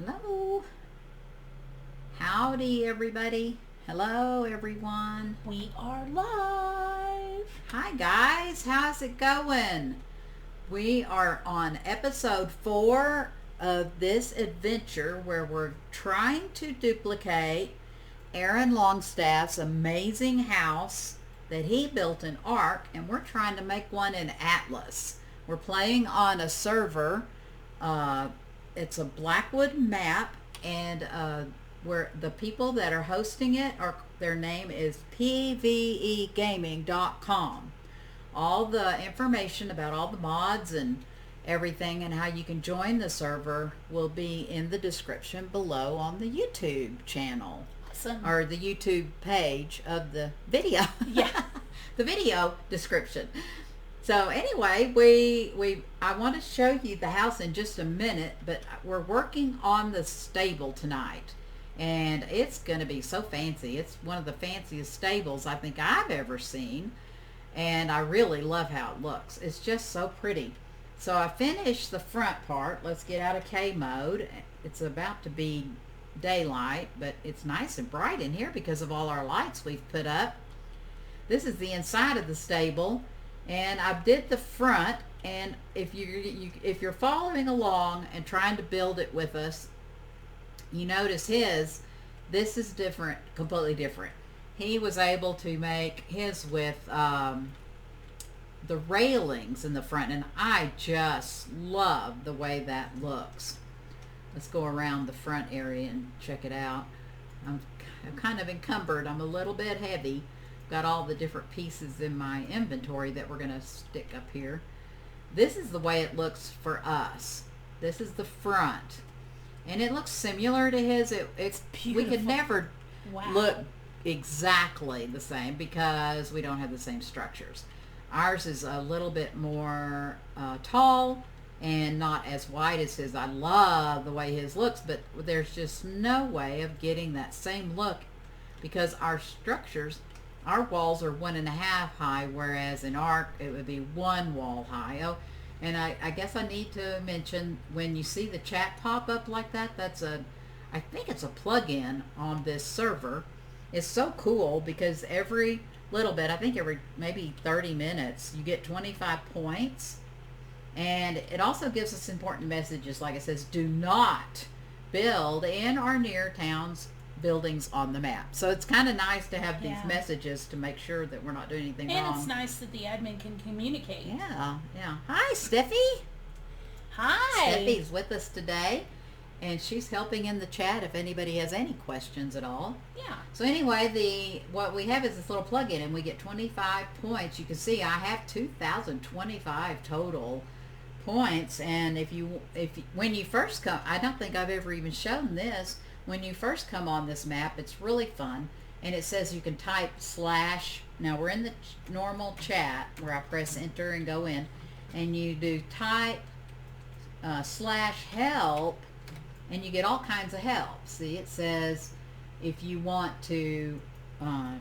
Hello. Howdy, everybody. Hello, everyone. We are live. Hi, guys. How's it going? We are on episode 4 of this adventure where we're trying to duplicate Aaron Longstaff's amazing house that he built in Ark, and we're trying to make one in Atlas. We're playing on a server. It's a Blackwood map, and where the people that are hosting it their name is PvEgaming.com. All the information about all the mods and everything and how you can join the server will be in the description below on the YouTube channel. Awesome. Or the YouTube page of the video. Yeah. The video description. So anyway, I want to show you the house in just a minute, but we're working on the stable tonight, and it's going to be so fancy. It's one of the fanciest stables I think I've ever seen, and I really love how it looks. It's just so pretty. So I finished the front part. Let's get out of K mode. It's about to be daylight, but it's nice and bright in here because of all our lights we've put up. This is the inside of the stable. And I did the front, and if you're following along and trying to build it with us, you notice this is different, completely different. He was able to make his with the railings in the front, and I just love the way that looks. Let's go around the front area and check it out. I'm kind of encumbered. I'm a little bit heavy. Got all the different pieces in my inventory that we're going to stick up here. This is the way it looks for us. This is the front, and it looks similar to his. It's beautiful. We could never look exactly the same because we don't have the same structures. Ours is a little bit more tall and not as wide as his. I love the way his looks, but there's just no way of getting that same look because our structures, our walls are 1.5 high, whereas in Ark it would be 1 wall high. Oh, and I guess I need to mention, when you see the chat pop up like that, I think it's a plug-in on this server. It's so cool because every little bit, I think every maybe 30 minutes, you get 25 points. And it also gives us important messages, like it says, do not build in or near towns, buildings on the map. So it's kind of nice to have these messages to make sure that we're not doing anything wrong. And it's nice that the admin can communicate. Yeah. Hi, Steffi. Hi. Steffi's with us today, and she's helping in the chat if anybody has any questions at all. Yeah. So anyway, what we have is this little plug-in, and we get 25 points. You can see I have 2,025 total points, and when you first come, I don't think I've ever even shown this. When you first come on this map, it's really fun, and it says you can type /. Now we're in the normal chat where I press enter and go in, and you do type /help, and you get all kinds of help. See, it says if you want to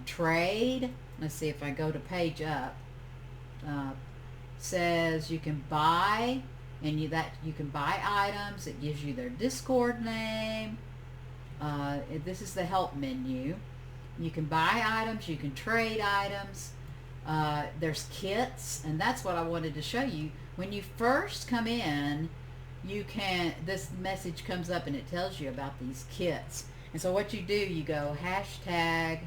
trade. Let's see if I go to page up. Says you can buy, and you can buy items. It gives you their Discord name. This is the help menu. You can buy items, you can trade items. There's kits, and that's what I wanted to show you. When you first come in, this message comes up and it tells you about these kits. And so what you do, you go #kit,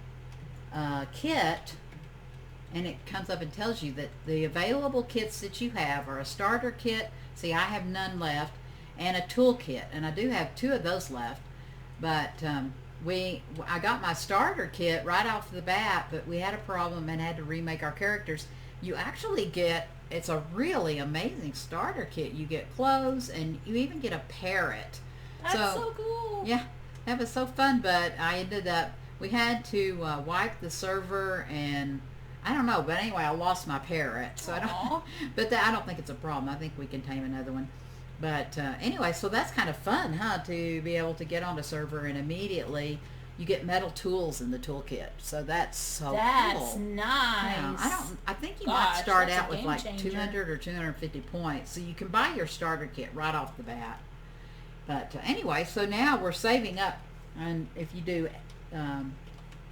and it comes up and tells you that the available kits that you have are a starter kit. See, I have none left, and a tool kit, and I do have 2 of those left. But I got my starter kit right off the bat, but we had a problem and had to remake our characters. You actually it's a really amazing starter kit. You get clothes, and you even get a parrot. That's so cool. Yeah, that was so fun, but we had to wipe the server, and I don't know, but anyway, I lost my parrot. So I don't think it's a problem. I think we can tame another one. But anyway, so that's kind of fun, huh? To be able to get on a server and immediately you get metal tools in the toolkit. So that's cool. That's nice. Yeah, I think you might start out with like 200 or 250 points. So you can buy your starter kit right off the bat. But anyway, so now we're saving up, and if you do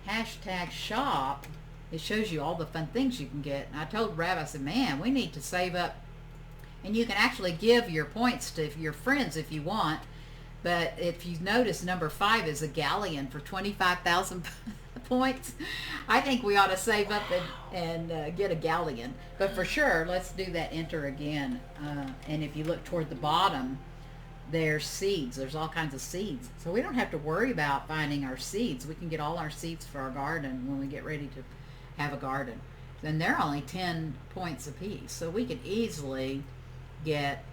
hashtag shop, it shows you all the fun things you can get. And I told Rav, I said, man, we need to save up. And you can actually give your points to your friends if you want. But if you notice, number 5 is a galleon for 25,000 points. I think we ought to save up and get a galleon. But for sure, let's do that enter again. And if you look toward the bottom, there's seeds. There's all kinds of seeds. So we don't have to worry about finding our seeds. We can get all our seeds for our garden when we get ready to have a garden. Then they're only 10 points apiece. So we could easily get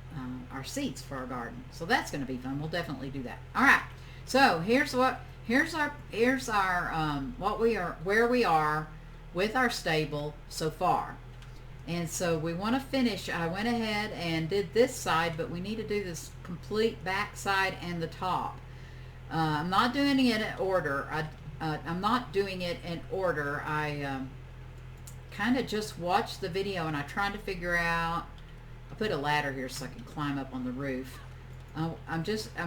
our seeds for our garden. So that's going to be fun. We'll definitely do that. All right. So here's our where we are with our stable so far. And so we want to finish. I went ahead and did this side, but we need to do this complete back side and the top. I'm not doing it in order. I'm not doing it in order. I kind of just watched the video and I tried to figure out. I put a ladder here so I can climb up on the roof. I'm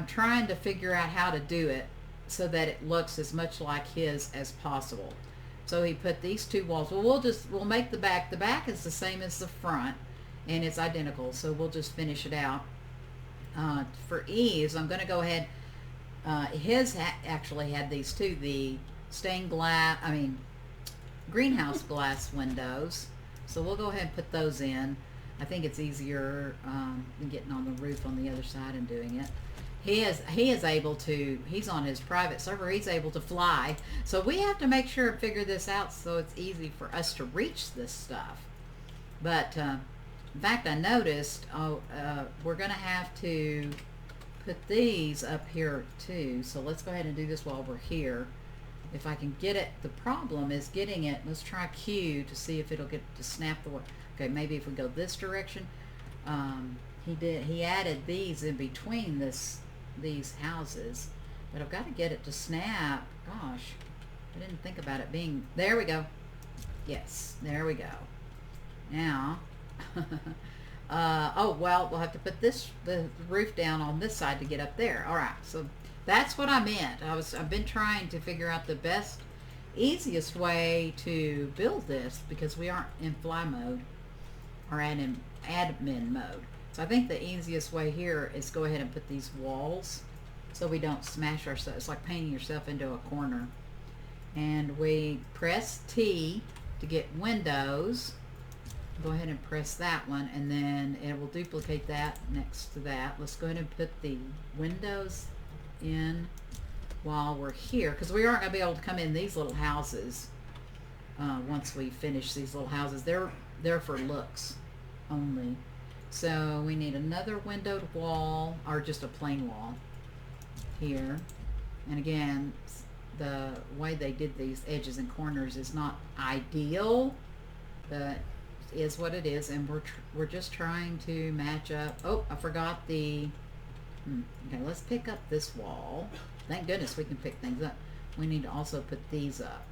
trying to figure out how to do it so that it looks as much like his as possible. So he put these 2 walls. Well, we'll make the back. The back is the same as the front, and it's identical. So we'll just finish it out. For ease, I'm going to go ahead. His actually had these too, the greenhouse glass windows. So we'll go ahead and put those in. I think it's easier than getting on the roof on the other side and doing it. He is able to, he's on his private server, he's able to fly. So we have to make sure and figure this out so it's easy for us to reach this stuff. But in fact, I noticed we're going to have to put these up here too. So let's go ahead and do this while we're here. If I can get it, the problem is getting it. Let's try Q to see if it'll get to snap the way. Okay, maybe if we go this direction. He added these in between these houses, but I've got to get it to snap. Gosh, I didn't think about it being, there we go. Yes, there we go. Now, oh, well, we'll have to put the roof down on this side to get up there. All right, so that's what I meant. I've been trying to figure out the best, easiest way to build this because we aren't in fly mode or in admin mode. So I think the easiest way here is go ahead and put these walls so we don't smash ourselves. It's like painting yourself into a corner. And we press T to get windows. Go ahead and press that one, and then it will duplicate that next to that. Let's go ahead and put the windows in while we're here, because we aren't going to be able to come in these little houses once we finish these little houses. They're for looks only. So we need another windowed wall, or just a plain wall here. And again, the way they did these edges and corners is not ideal, but is what it is. And we're just trying to match up. Oh, I forgot the okay, let's pick up this wall. Thank goodness we can pick things up. We need to also put these up.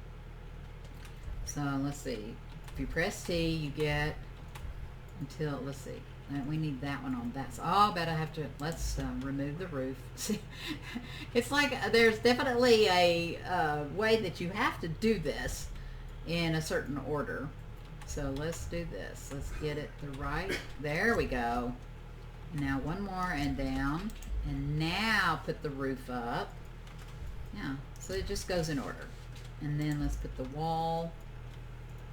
So let's see, if you press T, you get until, let's see, we need that one on that side. Oh, I bet I have to, let's remove the roof. See, it's like there's definitely a way that you have to do this in a certain order. So let's do this. Let's get it the right, there we go. Now one more and down, and now put the roof up. Yeah, so it just goes in order. And then let's put the wall.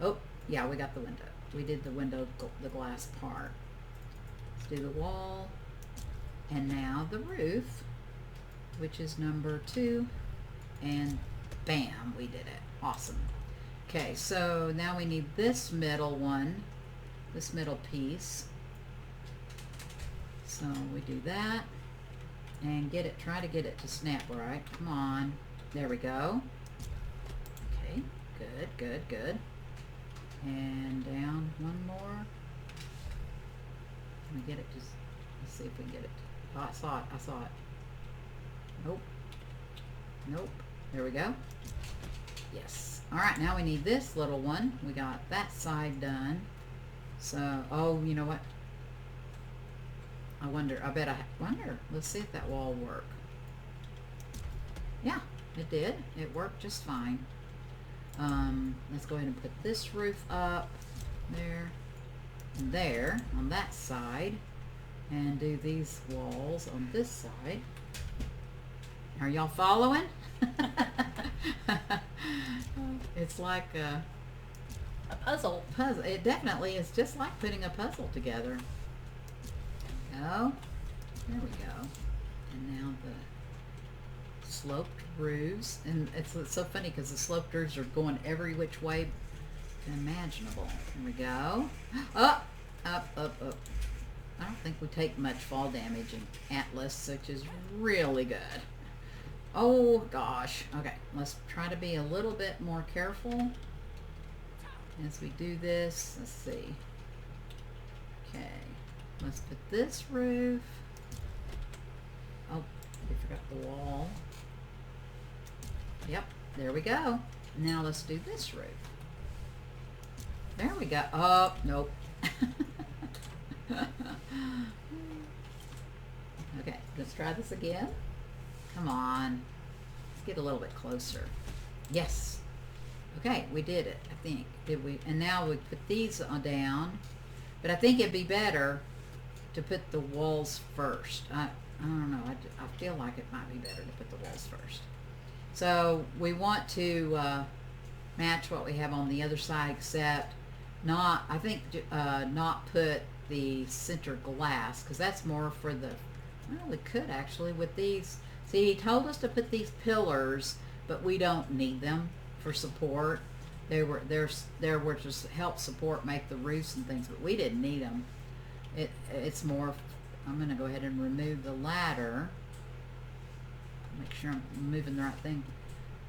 Oh, yeah, we got the window. We did the window, the glass part. Let's do the wall. And now the roof, which is number 2. And bam, we did it. Awesome. Okay, so now we need this middle one, this middle piece. So we do that and get it, try to get it to snap right. Come on. There we go. Okay, good, good, good. And down one more. Can we get it to, let's see if we can get it. Oh, I saw it. Nope. Nope. There we go. Yes. All right, now we need this little one. We got that side done. So, oh, you know what? I wonder, let's see if that wall worked. Yeah, it did. It worked just fine. Let's go ahead and put this roof up there and there on that side, and do these walls on this side. Are y'all following? It's like a puzzle. It definitely is just like putting a puzzle together. Oh, there we go. And now the sloped roofs, and it's so funny because the sloped roofs are going every which way imaginable. There we go. Up, up, up, up. I don't think we take much fall damage in Atlas, which is really good. Oh gosh. Okay, let's try to be a little bit more careful as we do this. Let's see. Okay, let's put this roof. Oh, we forgot the wall. Yep, there we go. Now let's do this roof. There we go. Oh, nope. Okay, let's try this again. Come on. Let's get a little bit closer. Yes. Okay, we did it, I think. Did we? And now we put these down. But I think it'd be better to put the walls first. I don't know. I feel like it might be better to put the walls first. So we want to match what we have on the other side, except not, I think, not put the center glass, because that's more for the, well, we could actually with these. See, he told us to put these pillars, but we don't need them for support. They were just to help support, make the roofs and things, but we didn't need them. It's more, I'm going to go ahead and remove the ladder. Make sure I'm moving the right thing.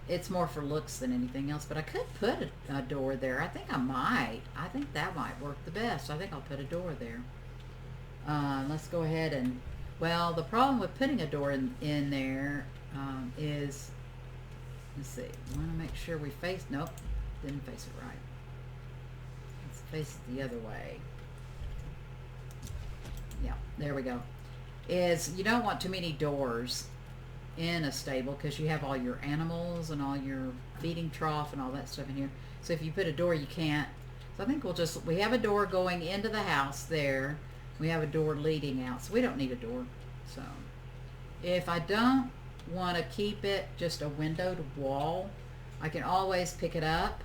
It's more for looks than anything else, but I could put a door there. I think I might. I think that might work the best. I think I'll put a door there. Let's go ahead and, well, the problem with putting a door in there is, let's see, we want to make sure we face, nope, didn't face it right. Let's face it the other way. Yeah, there we go. Is you don't want too many doors in a stable because you have all your animals and all your feeding trough and all that stuff in here. So if you put a door, you can't. So I think we have a door going into the house there. We have a door leading out, so we don't need a door. So if I don't want to keep it just a windowed wall, I can always pick it up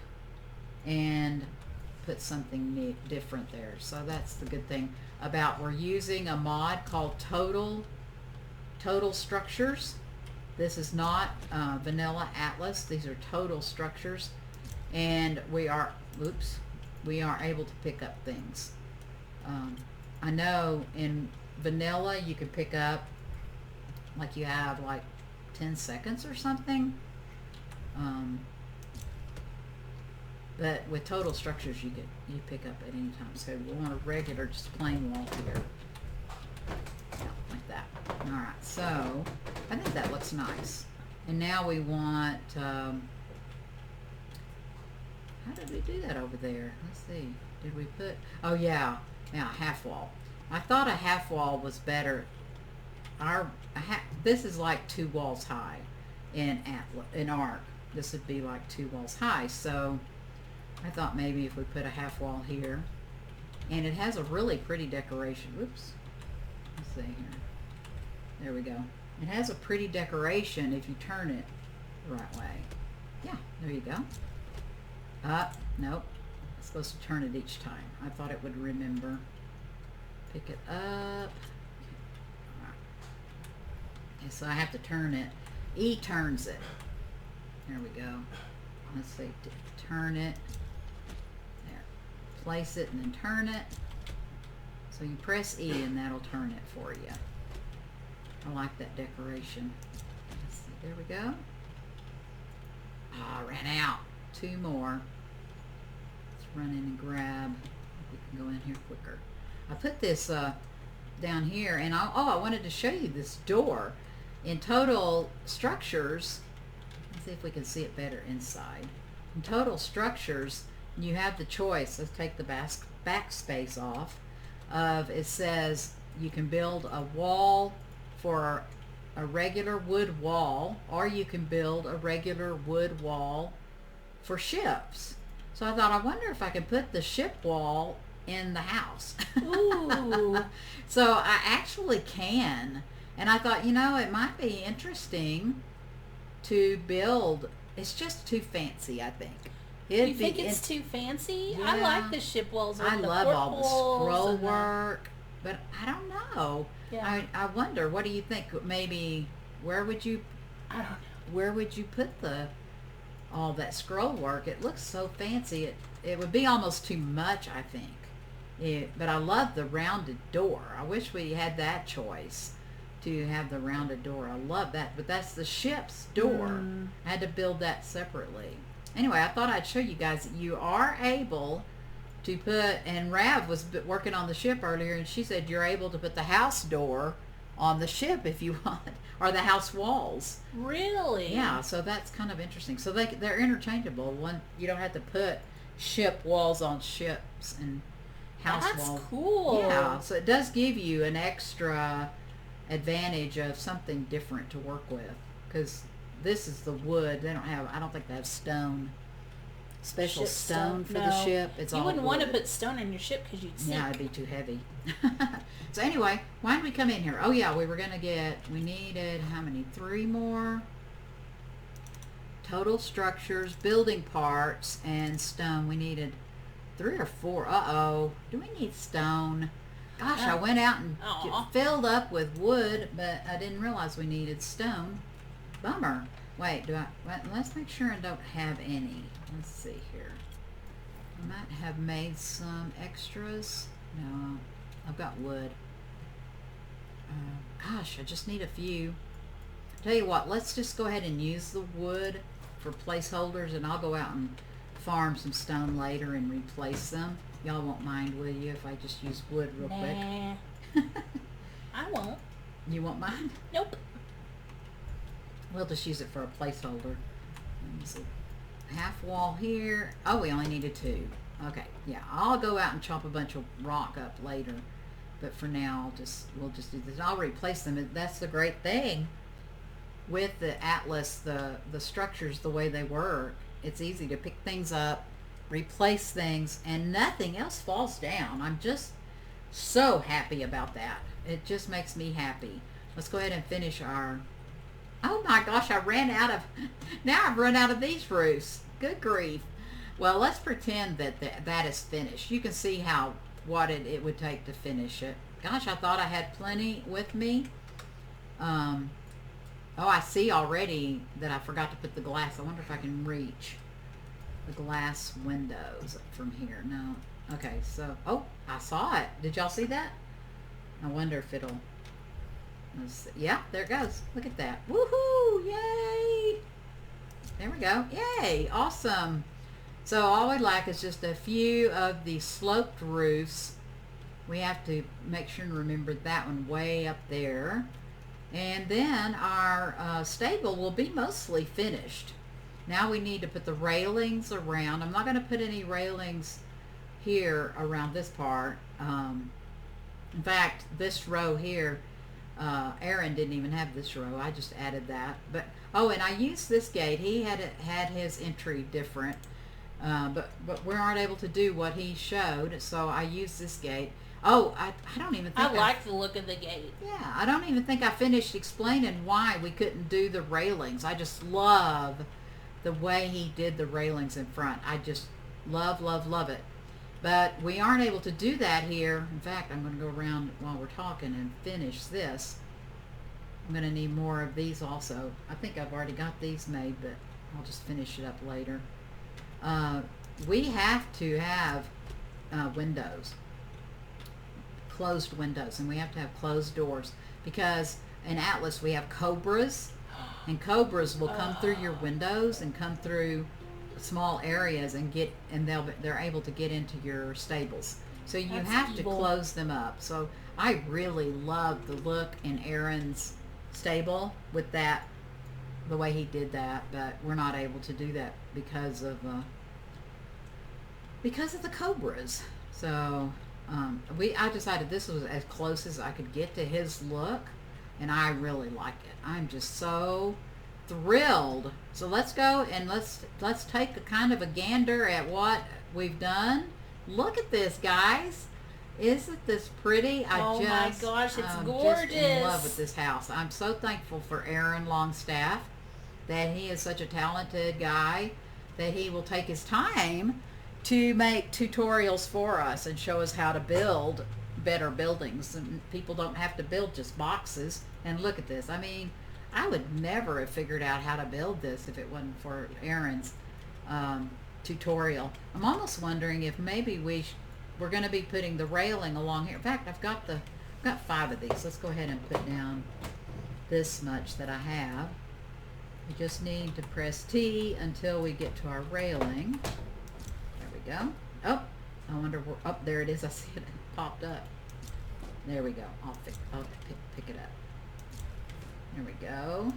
and put something different there. So that's the good thing about, we're using a mod called Total Structures. This is not vanilla Atlas. These are total structures, and we are able to pick up things. I know in vanilla you can pick up, like, you have like 10 seconds or something, but with total structures you pick up at any time. So we want a regular, just plain wall here. Yeah, like that. Alright, so I think that looks nice. And now we want, how did we do that over there? Let's see. Did we put, oh yeah, half wall. I thought a half wall was better. This is like 2 walls high in Ark. This would be like 2 walls high. So I thought maybe if we put a half wall here, and it has a really pretty decoration. Whoops. Let's see here. There we go. It has a pretty decoration if you turn it the right way. Yeah, there you go. Nope. It's supposed to turn it each time. I thought it would remember. Pick it up. Okay, so I have to turn it. E turns it. There we go. Let's see. Turn it. There. Place it and then turn it. So you press E and that'll turn it for you. I like that decoration. Let's see. There we go. I ran out. 2 more. Let's run in and grab. We can go in here quicker. I put this down here, and I wanted to show you this door. In Total Structures, let's see if we can see it better inside. In Total Structures, you have the choice. Let's take the backspace off. It says you can build a wall for a regular wood wall, or you can build a regular wood wall for ships. So I thought, I wonder if I could put the ship wall in the house. Ooh. So I actually can. And I thought, it might be interesting to build. It's just too fancy, I think. You think it's too fancy? Yeah. I like the ship walls. I the love all the scroll and work, but I don't know. Yeah. I wonder, what do you think? Maybe where would you I don't know. where would you put all that scroll work? It looks so fancy. It would be almost too much, I think. But I love the rounded door. I wish we had that choice to have the rounded door. I love that, but that's the ship's door. I had to build that separately. Anyway, I thought I'd show you guys that you are able to put, and Rav was working on the ship earlier, and she said you're able to put the house door on the ship if you want, or the house walls. Really? Yeah, so that's kind of interesting. So they're interchangeable. One, you don't have to put ship walls on ships and house walls. That's cool. Yeah, so it does give you an extra advantage of something different to work with, because this is the wood. They don't have, I don't think they have special Ship stone for no. the ship. It's you all wouldn't want to wood. put stone in your ship because you'd sink. Yeah, it'd be too heavy. So anyway, why did we come in here? Oh yeah, we needed how many? 3 more total structures, building parts, and stone. We needed 3 or 4. Do we need stone? Gosh, I went out and filled up with wood, but I didn't realize we needed stone. Bummer. Wait, let's make sure I don't have any. Let's see here. I might have made some extras. No, I've got wood. Gosh, I just need a few. Tell you what, let's just go ahead and use the wood for placeholders, and I'll go out and farm some stone later and replace them. Y'all won't mind, will you, if I just use wood real quick? I won't. You won't mind? Nope. We'll just use it for a placeholder. Let me see. Half wall here. Oh, we only needed 2. Okay, yeah, I'll go out and chop a bunch of rock up later. But for now, we'll just do this. I'll replace them. That's the great thing with the Atlas, the structures, the way they work. It's easy to pick things up, replace things, and nothing else falls down. I'm just so happy about that. It just makes me happy. Let's go ahead and finish our... Oh my gosh, now I've run out of these roofs. Good grief. Well, let's pretend that is finished. You can see what it would take to finish it. Gosh, I thought I had plenty with me. I see already that I forgot to put the glass. I wonder if I can reach the glass windows from here. No. Okay, so, I saw it. Did y'all see that? I wonder if it'll... Let's see. Yeah, there it goes. Look at that. Woohoo! Yay! There we go. Yay! Awesome. So all we'd like is just a few of the sloped roofs. We have to make sure and remember that one way up there. And then our stable will be mostly finished. Now we need to put the railings around. I'm not going to put any railings here around this part. In fact, this row here, Aaron didn't even have this row. I just added that. But and I used this gate. He had his entry different, but we aren't able to do what he showed. So I used this gate. I don't even think I like the look of the gate. Yeah, I don't even think I finished explaining why we couldn't do the railings. I just love the way he did the railings in front. I just love, love, love it. But we aren't able to do that here. In fact, I'm going to go around while we're talking and finish this. I'm going to need more of these also. I think I've already got these made, but I'll just finish it up later. We have to have windows, closed windows, and we have to have closed doors, because in Atlas we have cobras, and cobras will come through your windows and come through small areas and they're able to get into your stables. So you have to close them up. So I really love the look in Aaron's stable with that, the way he did that, but we're not able to do that because of the cobras. So I decided this was as close as I could get to his look, and I really like it. I'm just so thrilled. So let's go and let's take a kind of a gander at what we've done. Look at this, guys. Isn't this pretty? Oh my gosh, it's gorgeous. Just in love with this house. I'm so thankful for Aaron Longstaff, that he is such a talented guy, that he will take his time to make tutorials for us and show us how to build better buildings. And people don't have to build just boxes. And look at this. I mean, I would never have figured out how to build this if it wasn't for Aaron's tutorial. I'm almost wondering if maybe we're going to be putting the railing along here. In fact, I've got 5 of these. Let's go ahead and put down this much that I have. We just need to press T until we get to our railing. There we go. Oh, I wonder where, oh, there it is. I see it popped up. There we go. I'll pick it up. There we go.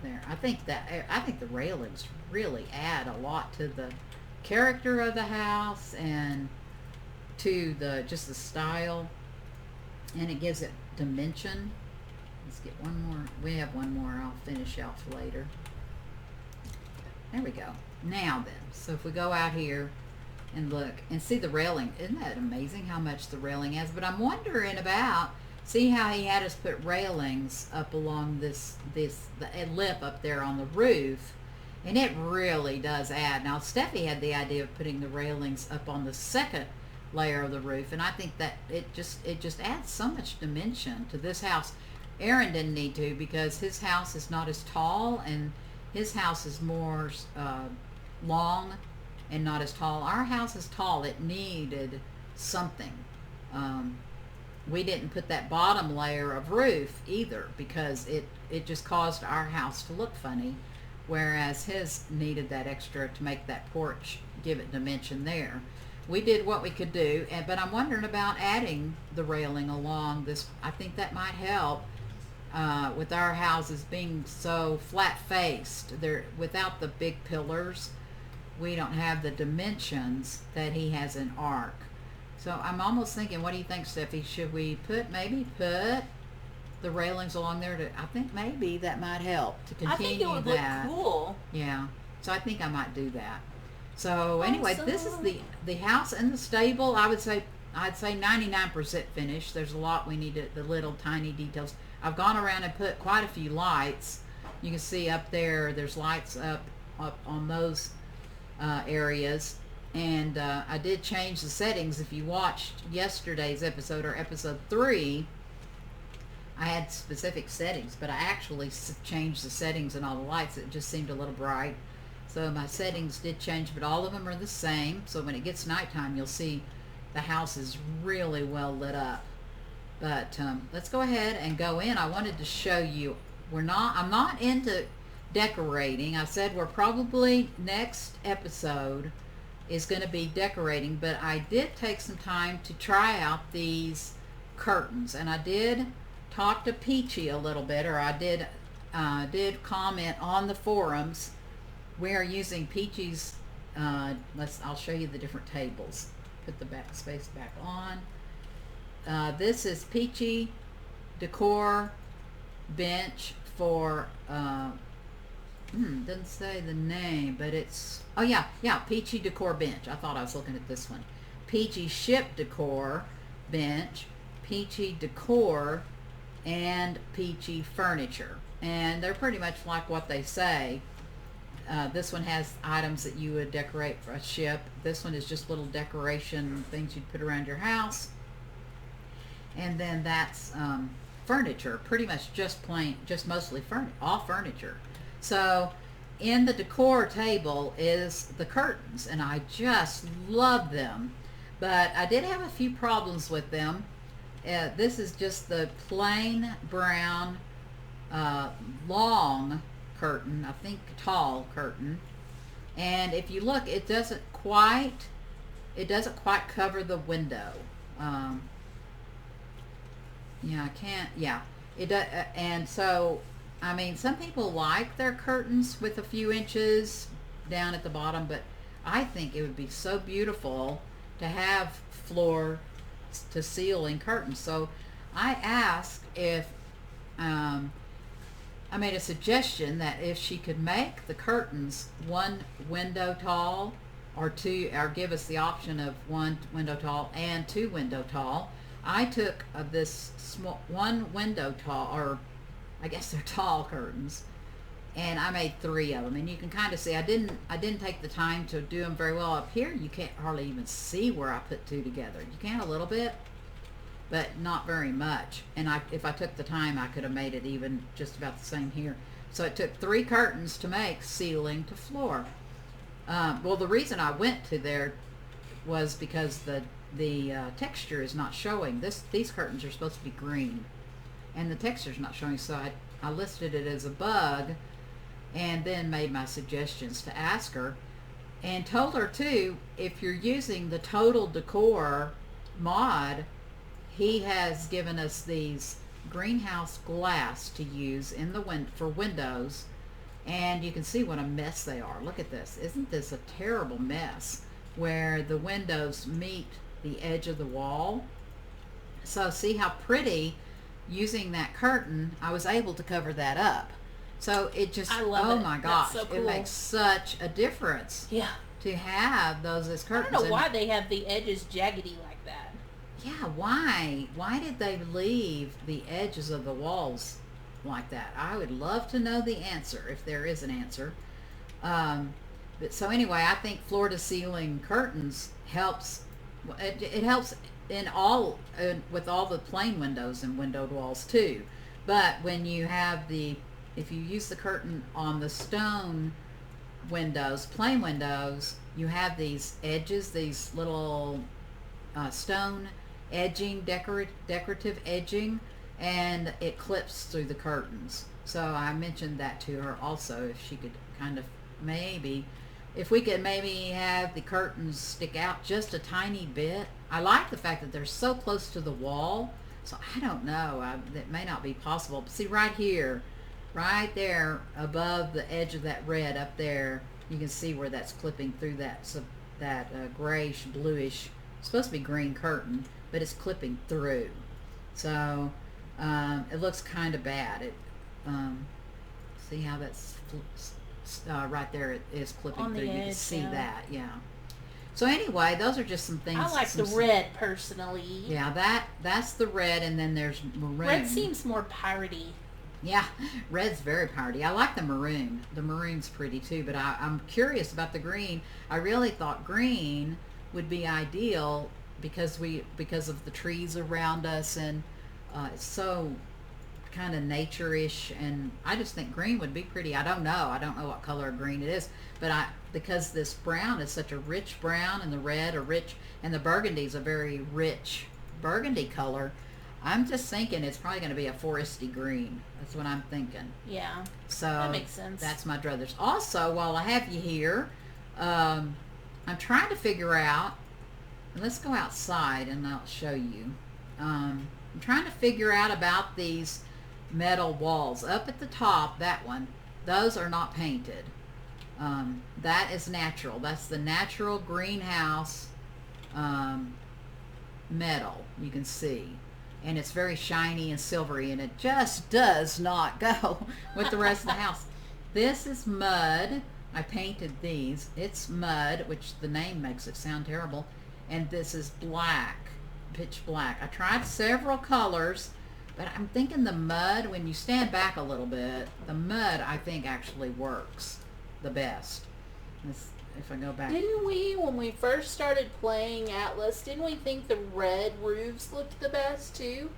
There. I think the railings really add a lot to the character of the house and to just the style, and it gives it dimension. Let's get one more. We have one more I'll finish off later. There we go. Now then, so if we go out here and look and see the railing, isn't that amazing how much the railing has? But I'm wondering about, see how he had us put railings up along the lip up there on the roof, and it really does add. Now Steffi had the idea of putting the railings up on the second layer of the roof, and I think that it just adds so much dimension to this house. Aaron didn't need to, because his house is not as tall, and his house is more long and not as tall. Our house is tall. It needed something. We didn't put that bottom layer of roof either, because it just caused our house to look funny, whereas his needed that extra to make that porch, give it dimension there. We did what we could do, but I'm wondering about adding the railing along this. I think that might help with our houses being so flat-faced. Without the big pillars, we don't have the dimensions that he has in arc. So I'm almost thinking, what do you think, Steffi? Should we maybe put the railings along there? I think maybe that might help to continue that. I think it would look cool. Yeah. So I think I might do that. So anyway, Awesome. this is the house and the stable. I'd say 99% finished. There's a lot we need the little tiny details. I've gone around and put quite a few lights. You can see up there, there's lights up on those areas. And I did change the settings. If you watched yesterday's episode, or episode 3, I had specific settings, but I actually changed the settings and all the lights. It just seemed a little bright. So my settings did change, but all of them are the same. So when it gets nighttime, you'll see the house is really well lit up. But let's go ahead and go in. I wanted to show you, I'm not into decorating. I said we're probably, next episode is going to be decorating, but I did take some time to try out these curtains, and I did talk to Peachy a little bit, or I did comment on the forums. We are using Peachy's, I'll show you the different tables. Put the space back on. This is Peachy decor bench for, doesn't say the name, but it's, oh yeah, Peachy decor bench. I thought I was looking at this one. Peachy ship decor bench, Peachy decor, and Peachy furniture. And they're pretty much like what they say. This one has items that you would decorate for a ship. This one is just little decoration things you'd put around your house. And then that's furniture, pretty much just mostly all furniture. So in the decor table is the curtains, and I just love them. But I did have a few problems with them. This is just the plain brown long curtain, I think tall curtain, and if you look, it doesn't quite cover the window. It does, and so I mean, some people like their curtains with a few inches down at the bottom, but I think it would be so beautiful to have floor to seal in curtains. So I asked if I made a suggestion that if she could make the curtains 1 window tall, or give us the option of 1 window tall and 2 window tall. I took this small 1 window tall, or I guess they're tall curtains, and I made 3 of them. And you can kind of see I didn't take the time to do them very well. Up here you can't hardly even see where I put 2 together. You can a little bit, but not very much. And if I took the time, I could have made it even just about the same here. So it took 3 curtains to make ceiling to floor. Well, the reason I went to there was because the texture is not showing. These curtains are supposed to be green, and the texture is not showing. So I listed it as a bug, and then made my suggestions to ask her, and told her too, if you're using the Total Decor mod, he has given us these greenhouse glass to use in the for windows. And you can see what a mess they are. Look at this. Isn't this a terrible mess where the windows meet the edge of the wall? So see how pretty, using that curtain, I was able to cover that up. So it just, I love oh it. my gosh, That's so cool. It makes such a difference. Yeah. To have those as curtains. I don't know why they have the edges jaggedy like that. Yeah, why? Why did they leave the edges of the walls like that? I would love to know the answer, if there is an answer. But so anyway, I think floor to ceiling curtains helps. It helps in all with all the plain windows and windowed walls too. But when you have if you use the curtain on the stone windows, plain windows, you have these edges, these little stone edging, decorative edging, and it clips through the curtains. So I mentioned that to her also, if she could kind of if we could maybe have the curtains stick out just a tiny bit. I like the fact that they're so close to the wall, so I don't know, that may not be possible. But see right here, right there above the edge of that red up there, you can see where that's clipping through that grayish bluish, supposed to be green curtain, but it's clipping through. So it looks kind of bad. See how that's right there, it is clipping on through. The edge, you can see yeah. that, yeah. So anyway, those are just some things. I like the red personally. Yeah, that's the red, and then there's maroon. Red seems more piratey. Yeah, red's very party. I like the maroon. The maroon's pretty too, but I'm curious about the green. I really thought green would be ideal because of the trees around us, and it's so kind of nature-ish, and I just think green would be pretty. I don't know what color of green it is, but because this brown is such a rich brown, and the red are rich, and the burgundy is a very rich burgundy color, I'm just thinking it's probably going to be a foresty green. That's what I'm thinking. Yeah. So that makes sense. That's my druthers. Also, while I have you here, I'm trying to figure out, let's go outside and I'll show you. I'm trying to figure out about these metal walls. Up at the top, that one, those are not painted. That is natural. That's the natural greenhouse metal, you can see. And it's very shiny and silvery, and it just does not go with the rest of the house. This is mud. I painted these. It's mud, which the name makes it sound terrible. And this is black, pitch black. I tried several colors, but I'm thinking the mud, when you stand back a little bit, the mud I think actually works the best. If I go back. Didn't we, when we first started playing Atlas, didn't we think the red roofs looked the best too?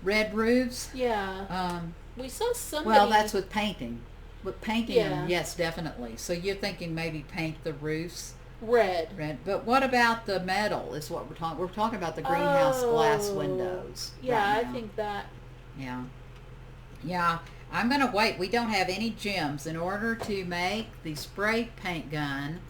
Red roofs? Yeah. We saw somebody... Well, that's with painting. With painting, Yeah. yes, definitely. So you're thinking maybe paint the roofs red. But what about the metal is what we're talking. We're talking about the greenhouse glass windows. Yeah, right I now. think that. Yeah. I'm going to wait. We don't have any gems. In order to make the spray paint gun,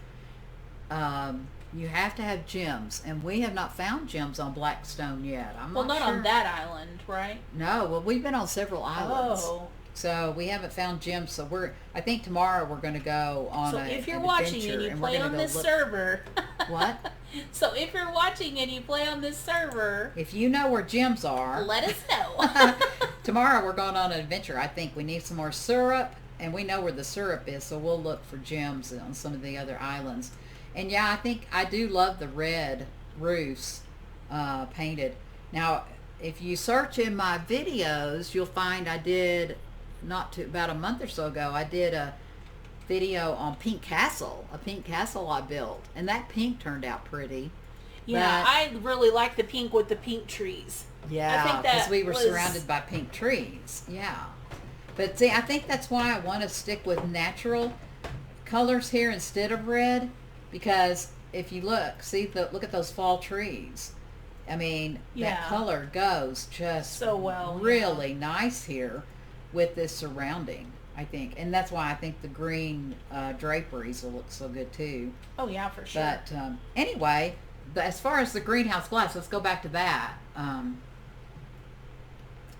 you have to have gems. And we have not found gems on Blackstone yet. I'm Well, not not sure. on that island, right? No, well, we've been on several islands. Oh. So we haven't found gems. So I think tomorrow we're going to go on So if you're watching and you play on this server. What? So if you're watching and you play on this server. If you know where gems are. Let us know. Tomorrow we're going on an adventure. I think we need some more syrup. And we know where the syrup is. So we'll look for gems on some of the other islands. And yeah, I think I do love the red roofs painted. Now, if you search in my videos, you'll find I did about a month or so ago, I did a video on Pink Castle, a pink castle I built, and that pink turned out pretty. Yeah, I really like the pink with the pink trees. Yeah, because we were surrounded by pink trees. Yeah, but see, I think that's why I want to stick with natural colors here instead of red, because if you look at those fall trees. I mean, that color goes just so well, really nice here with this surrounding, I think. And that's why I think the green draperies will look so good too. Oh yeah, for sure. But anyway, as far as the greenhouse glass, let's go back to that.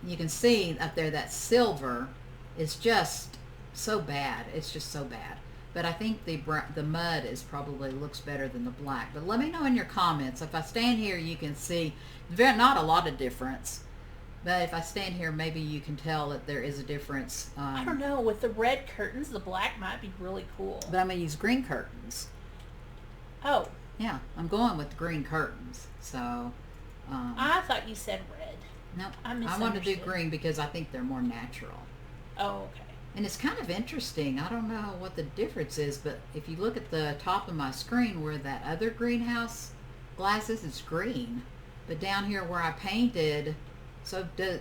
You can see up there that silver is just so bad. It's just so bad. But I think the mud probably looks better than the black. But let me know in your comments. If I stand here, you can see not a lot of difference. But if I stand here, maybe you can tell that there is a difference. I don't know. With the red curtains, the black might be really cool. But I'm going to use green curtains. Oh. Yeah, I'm going with green curtains. So. I thought you said red. No, I want to do green because I think they're more natural. Oh, okay. And it's kind of interesting. I don't know what the difference is, but if you look at the top of my screen where that other greenhouse glass is, it's green. But down here where I painted,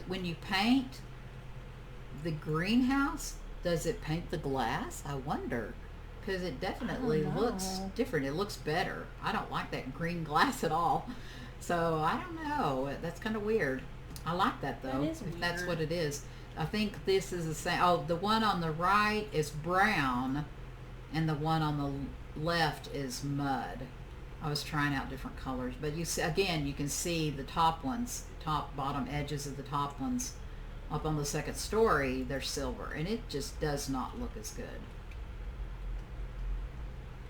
when you paint the greenhouse, does it paint the glass? I wonder. Because it definitely looks different. It looks better. I don't like that green glass at all. So I don't know. That's kind of weird. I like that though, if that's what it is. I think this is the same. Oh, the one on the right is brown and the one on the left is mud. I was trying out different colors, but you see, again, you can see the bottom edges of the top ones up on the second story, they're silver, and it just does not look as good.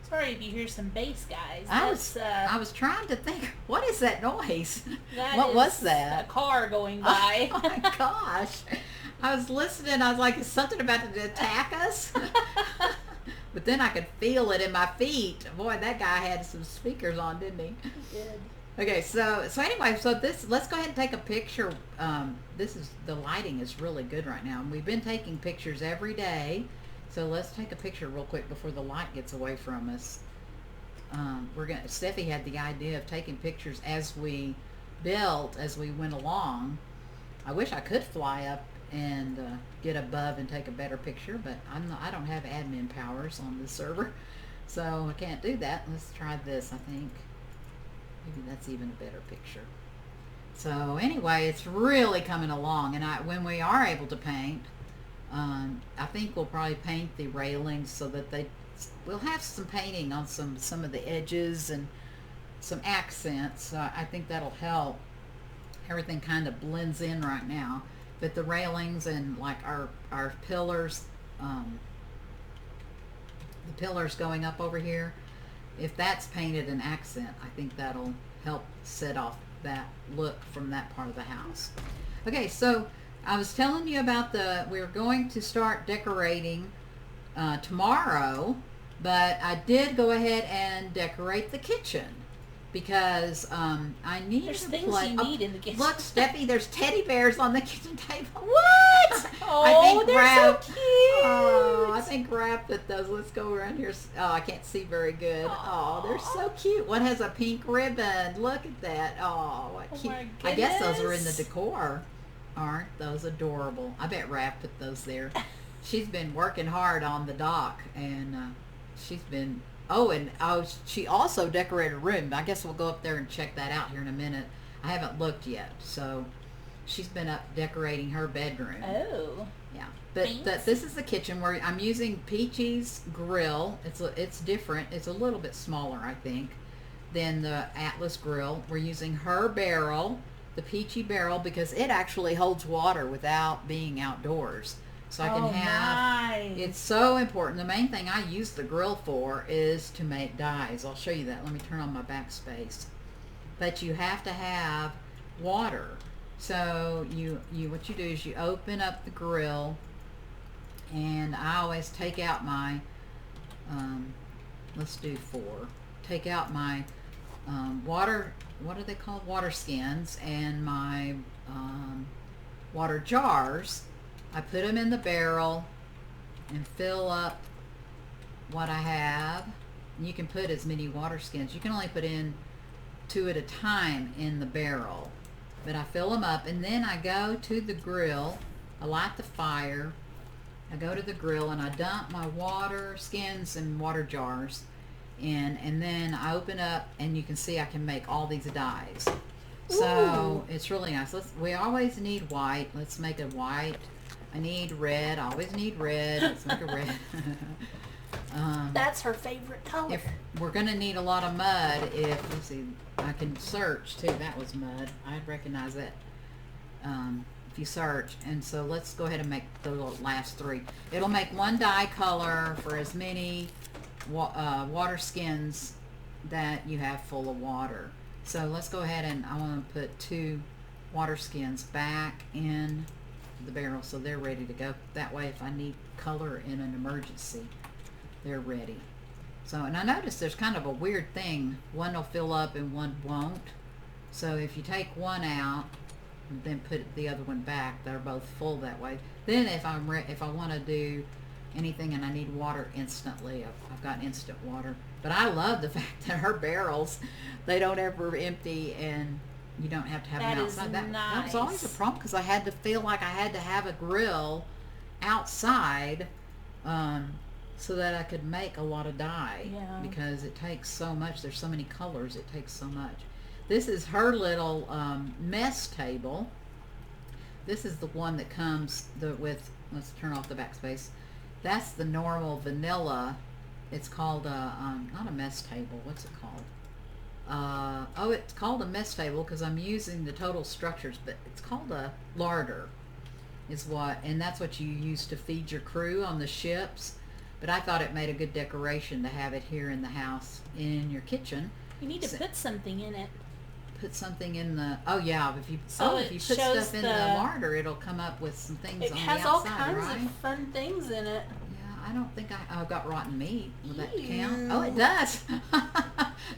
Sorry if you hear some bass, guys. I was trying to think, what is that noise? What was that? A car going by. Oh my gosh. I was listening. I was like, is something about to attack us? But then I could feel it in my feet. Boy, that guy had some speakers on, didn't he? He did. Okay, so anyway, let's go ahead and take a picture. The lighting is really good right now. And we've been taking pictures every day. So let's take a picture real quick before the light gets away from us. Steffi had the idea of taking pictures as we built, as we went along. I wish I could fly up and get above and take a better picture, but I don't have admin powers on this server, so I can't do that. Let's try this. I think maybe that's even a better picture. So anyway, it's really coming along, and when we are able to paint, I think we'll probably paint the railings so that we'll have some painting on some of the edges and some accents. So I think that'll help. Everything kind of blends in right now. But the railings and like our pillars, the pillars going up over here, if that's painted an accent, I think that'll help set off that look from that part of the house. Okay, so I was telling you about we're going to start decorating tomorrow, but I did go ahead and decorate the kitchen. Because I need There's to things play. you need in the kitchen. Look, Steffi, there's teddy bears on the kitchen table. What? Oh, they're so cute. Oh, I think Raph put those. Let's go around here. Oh, I can't see very good. Oh, they're so cute. One has a pink ribbon. Look at that. Oh, what cute. My I guess those are in the goodness. decor. Aren't those adorable? I bet Raph put those there. She's been working hard on the dock, and she's been... she also decorated a room. I guess we'll go up there and check that out here in a minute. I haven't looked yet. So she's been up decorating her bedroom. Oh. Yeah. But this is the kitchen where I'm using Peachy's grill. It's different. It's a little bit smaller, I think, than the Atlas grill. We're using her barrel, the Peachy barrel, because it actually holds water without being outdoors. so I can have. Nice. It's so important. The main thing I use the grill for is to make dyes. I'll show you that. Let me turn on my backspace. But you have to have water. So you what you do is you open up the grill, and I always take out my let's do 4. Take out my water, what are they called? Water skins, and my water jars. I put them in the barrel and fill up what I have. And you can put as many water skins. You can only put in 2 at a time in the barrel. But I fill them up, and then I go to the grill. I light the fire. I go to the grill and I dump my water skins and water jars in, and then I open up, and you can see I can make all these dyes. So it's really nice. We always need white. Let's make a white. I need red. I always need red. Let's make a red. That's her favorite color. If we're gonna need a lot of mud, let's see, I can search too. That was mud. I'd recognize that if you search. And so let's go ahead and make the last 3. It'll make 1 dye color for as many water skins that you have full of water. So let's go ahead, and I want to put 2 water skins back in the barrel so they're ready to go. That way, if I need color in an emergency, they're ready. So, and I noticed there's kind of a weird thing. One will fill up and one won't. So if you take one out and then put the other one back, they're both full that way. Then if I want to do anything and I need water instantly, I've got instant water. But I love the fact that her barrels, they don't ever empty, and you don't have to have them outside. That was always a problem, because I had to feel like I had to have a grill outside so that I could make a lot of dye. Yeah. Because it takes so much. There's so many colors. It takes so much. This is her little mess table. This is the one that comes with, let's turn off the backspace. That's the normal vanilla. It's called not a mess table. What's it called? Oh, it's called a mess table because I'm using the total structures, but it's called a larder and that's what you use to feed your crew on the ships. But I thought it made a good decoration to have it here in the house, in your kitchen. you need to put something in it. Put something in the, if you put stuff in the larder, it'll come up with some things on the outside, right? It has all kinds of fun things in it. I don't think I've got rotten meat. Will that count? Oh, it does.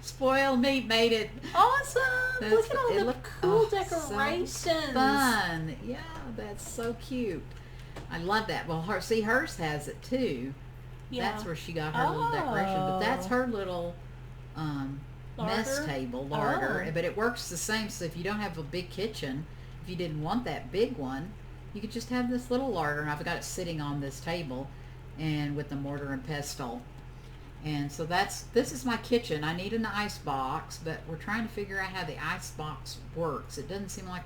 Spoiled meat made it. Awesome. Look at all the cool decorations. So fun. Yeah, that's so cute. I love that. Well, hers has it too. Yeah. That's where she got her little decoration. But that's her little mess table, larder. But it works the same. So if you don't have a big kitchen, if you didn't want that big one, you could just have this little larder. And I've got it sitting on this table, and with the mortar and pestle. And so this is my kitchen. I need an ice box, but we're trying to figure out how the ice box works. It doesn't seem like,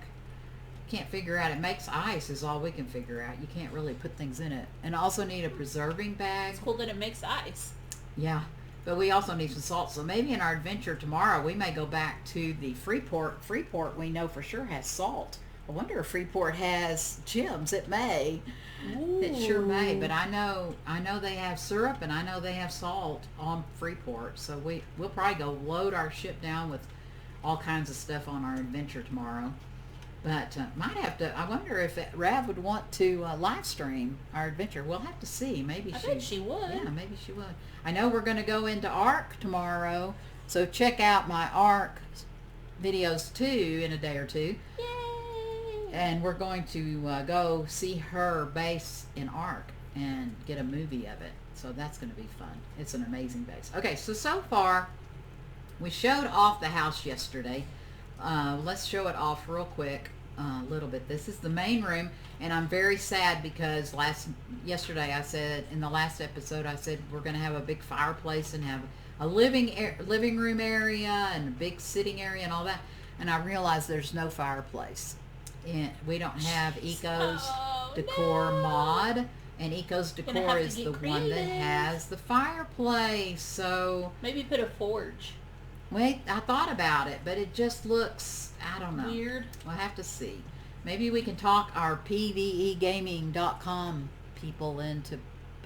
can't figure out. It makes ice is all we can figure out. You can't really put things in it. And I also need a preserving bag. It's cool that it makes ice. Yeah, but we also need some salt. So maybe in our adventure tomorrow, we may go back to the Freeport. Freeport, we know for sure, has salt. I wonder if Freeport has gems. It may. Ooh. It sure may. But I know they have syrup, and I know they have salt on Freeport. So we'll probably go load our ship down with all kinds of stuff on our adventure tomorrow. But might have to. I wonder if Rav would want to live stream our adventure. We'll have to see. Maybe I bet she would. Yeah, maybe she would. I know we're going to go into Ark tomorrow, so check out my Ark videos too in a day or two. Yay! And we're going to go see her base in Ark and get a movie of it. So that's going to be fun. It's an amazing base. Okay, so far we showed off the house yesterday. Let's show it off real quick a little bit. This is the main room, and I'm very sad because yesterday I said, in the last episode, I said we're going to have a big fireplace and have a living room area and a big sitting area and all that, and I realized there's no fireplace. And we don't have Eco's Decor mod, and Eco's Decor is the one that has the fireplace. So maybe put a forge. Wait, I thought about it, but it just looks, I don't know. Weird. We'll have to see. Maybe we can talk our PvEgaming.com people into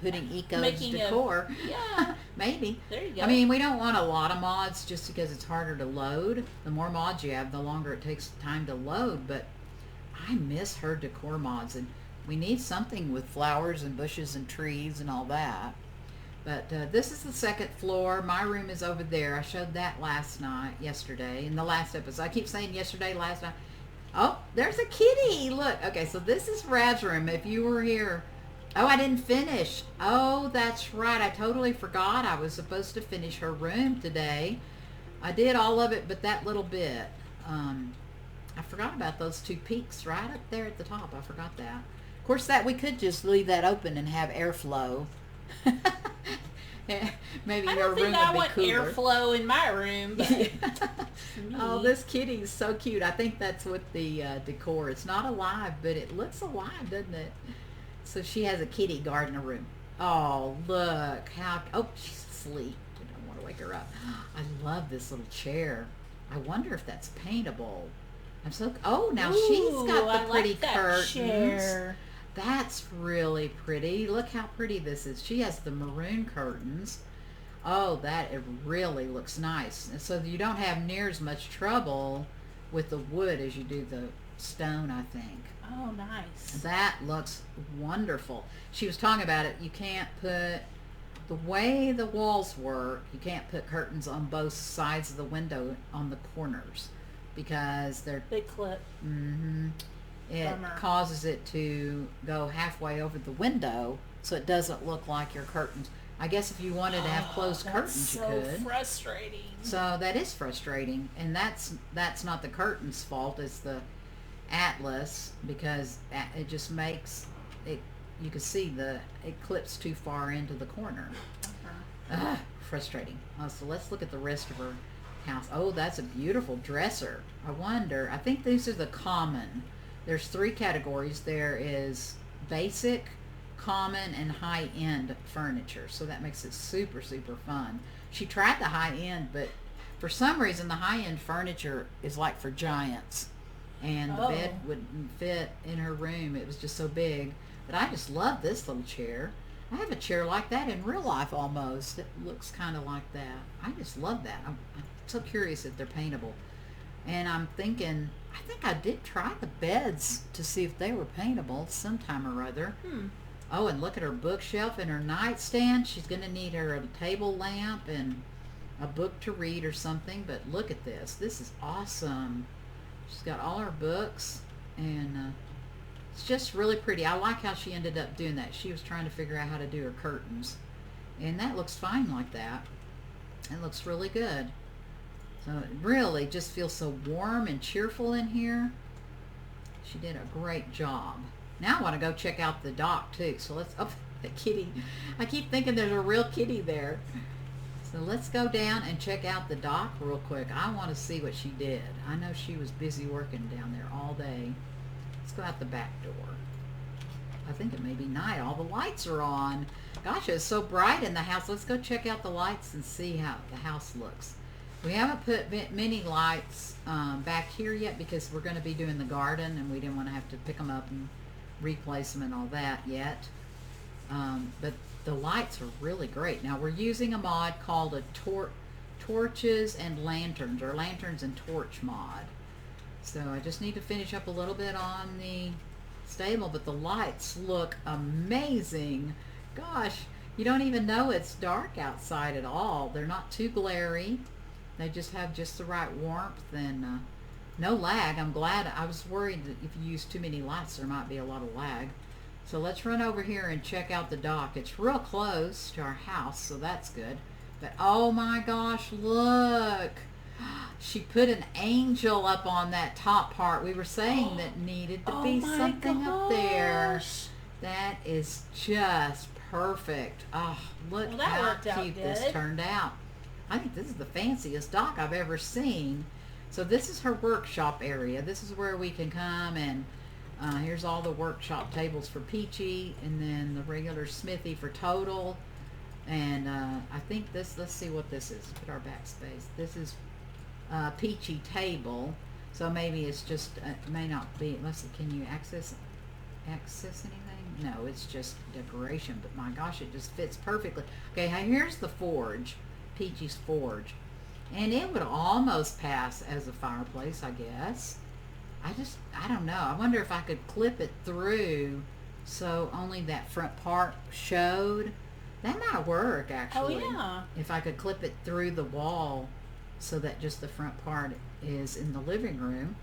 putting eco Making decor. Yeah. Maybe. There you go. I mean, we don't want a lot of mods just because it's harder to load. The more mods you have, the longer it takes time to load. But I miss her decor mods, and we need something with flowers and bushes and trees and all that. But this is the second floor. My room is over there. I showed that yesterday, in the last episode. I keep saying yesterday, last night. Oh, there's a kitty. Look. Okay, so this is Rad's room. If you were here. Oh, I didn't finish. Oh, that's right. I totally forgot. I was supposed to finish her room today. I did all of it, but that little bit. I forgot about those two peaks right up there at the top. I forgot that. Of course, that we could just leave that open and have airflow. Maybe I your don't room think I would want be cooler. airflow in my room. But Oh, this kitty's so cute. I think that's with the decor. It's not alive, but it looks alive, doesn't it? So she has a kitty guarding a room. Oh, look how. Oh, she's asleep. I don't want to wake her up. I love this little chair. I wonder if that's paintable. I'm so. Oh, now she's got the I pretty like that curtains. chair. That's really pretty. Look how pretty this is. She has the maroon curtains. Oh, it really looks nice. And so you don't have near as much trouble with the wood as you do the stone, I think. Oh, nice. That looks wonderful. She was talking about it. You can't put, the way the walls work, you can't put curtains on both sides of the window on the corners because they clip. It Bummer. causes it to go halfway over the window, so it doesn't look like your curtains. I guess if you wanted to have closed curtains, you could. That's so frustrating. So that is frustrating, and that's not the curtain's fault. It's the Atlas, because it just makes it. You can see it clips too far into the corner. Frustrating. So let's look at the rest of her house. Oh, that's a beautiful dresser. I think these are the common. There's 3 categories. There is basic, common, and high-end furniture. So that makes it super, super fun. She tried the high-end, but for some reason the high-end furniture is like for giants. And the bed wouldn't fit in her room. It was just so big. But I just love this little chair. I have a chair like that in real life almost. It looks kind of like that. I just love that. I'm so curious if they're paintable. And I'm thinking, I think I did try the beds to see if they were paintable sometime or other. Oh, and look at her bookshelf and her nightstand. She's going to need her a table lamp and a book to read or something. But look at this. This is awesome. She's got all her books, and it's just really pretty. I like how she ended up doing that. She was trying to figure out how to do her curtains, and that looks fine like that. It looks really good. So it really just feels so warm and cheerful in here. She did a great job. Now I want to go check out the dock too. So let's, oh, the kitty. I keep thinking there's a real kitty there. So let's go down and check out the dock real quick. I want to see what she did. I know she was busy working down there all day. Let's go out the back door. I think it may be night. All the lights are on. Gosh, it's so bright in the house. Let's go check out the lights and see how the house looks. We haven't put many lights back here yet because we're going to be doing the garden, and we didn't want to have to pick them up and replace them and all that yet. But the lights are really great. Now we're using a mod called a torches and lanterns, or lanterns and torch mod. So I just need to finish up a little bit on the stable, but the lights look amazing. Gosh, you don't even know it's dark outside at all. They're not too glary. They just have just the right warmth and no lag. I'm glad. I was worried that if you use too many lights there might be a lot of lag. So let's run over here and check out the dock. It's real close to our house, so that's good. But oh my gosh, look. She put an angel up on that top part. We were saying that needed to be something up there. That is just perfect. Oh, look how cute this turned out. I think this is the fanciest dock I've ever seen. So this is her workshop area. This is where we can come, and here's all the workshop tables for Peachy, and then the regular smithy for Total. And I think this, let's see what this is. Put our backspace. This is Peachy table. So maybe it's just, it may not be, let's see, can you access anything? no, it's just decoration, but my gosh, it just fits perfectly. Okay, here's the forge, Peachy's forge. And it would almost pass as a fireplace, I guess. I don't know. I wonder if I could clip it through so only that front part showed. That might work, actually. Oh, yeah. If I could clip it through the wall so that just the front part is in the living room.